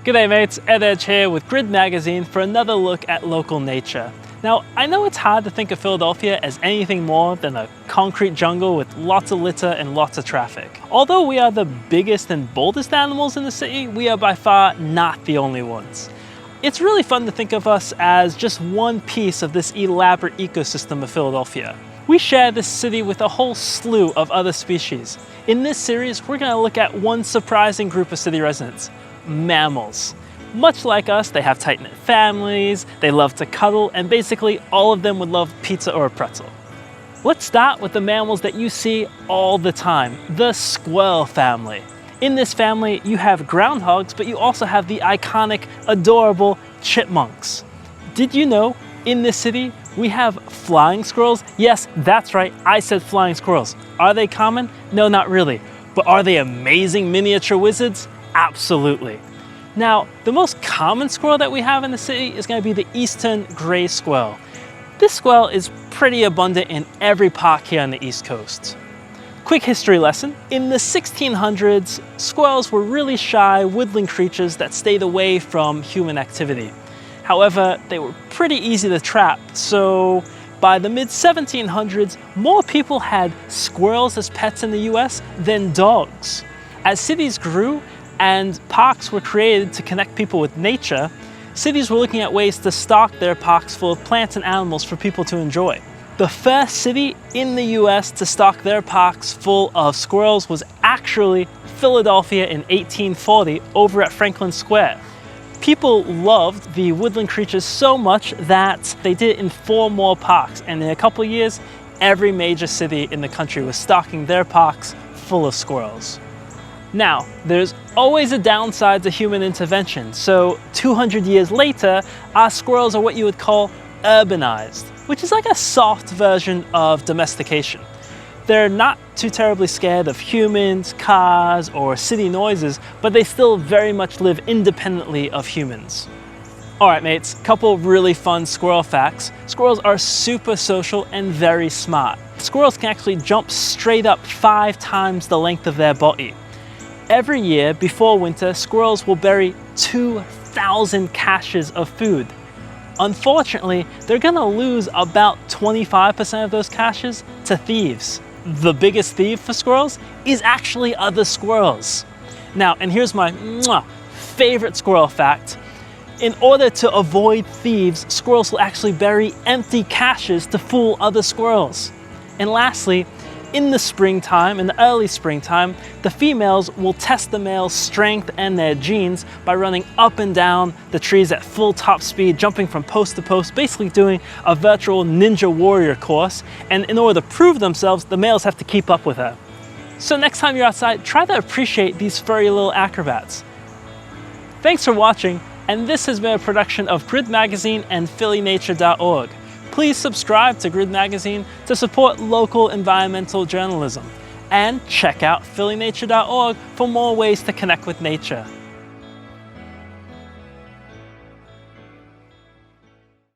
G'day mates, Ed here with Grid Magazine for another look at local nature. Now, I know it's hard to think of Philadelphia as anything more than a concrete jungle with lots of litter and lots of traffic. Although we are the biggest and boldest animals in the city, we are by far not the only ones. It's really fun to think of us as just one piece of this elaborate ecosystem of Philadelphia. We share this city with a whole slew of other species. In this series, we're going to look at one surprising group of city residents: mammals. Much like us, they have tight-knit families, they love to cuddle, and basically all of them would love pizza or a pretzel. Let's start with the mammals that you see all the time, the squirrel family. In this family, you have groundhogs, but you also have the iconic, adorable chipmunks. Did you know, in this city, we have flying squirrels? Yes, that's right, I said flying squirrels. Are they common? No, not really. But are they amazing miniature wizards? Absolutely. Now, the most common squirrel that we have in the city is going to be the eastern gray squirrel. This squirrel is pretty abundant in every park here on the East Coast. Quick history lesson. In the 1600s, squirrels were really shy woodland creatures that stayed away from human activity. However, they were pretty easy to trap, so by the mid-1700s, more people had squirrels as pets in the US than dogs. As cities grew, and parks were created to connect people with nature, cities were looking at ways to stock their parks full of plants and animals for people to enjoy. The first city in the US to stock their parks full of squirrels was actually Philadelphia in 1840 over at Franklin Square. People loved the woodland creatures so much that they did it in 4 more parks, and in a couple years, every major city in the country was stocking their parks full of squirrels. Now, there's always a downside to human intervention, so 200 years later, our squirrels are what you would call urbanized, which is like a soft version of domestication. They're not too terribly scared of humans, cars, or city noises, but they still very much live independently of humans. Alright mates, couple really fun squirrel facts. Squirrels are super social and very smart. Squirrels can actually jump straight up 5 times the length of their body. Every year, before winter, squirrels will bury 2,000 caches of food. Unfortunately, they're gonna lose about 25% of those caches to thieves. The biggest thief for squirrels is actually other squirrels. Now, and here's my favorite squirrel fact. In order to avoid thieves, squirrels will actually bury empty caches to fool other squirrels. And lastly, in the springtime, in the early springtime, the females will test the male's strength and their genes by running up and down the trees at full top speed, jumping from post to post, basically doing a virtual ninja warrior course. And in order to prove themselves, the males have to keep up with her. So next time you're outside, try to appreciate these furry little acrobats. Thanks for watching, and this has been a production of Grid Magazine and phillynature.org. Please subscribe to Grid Magazine to support local environmental journalism. And check out phillynature.org for more ways to connect with nature.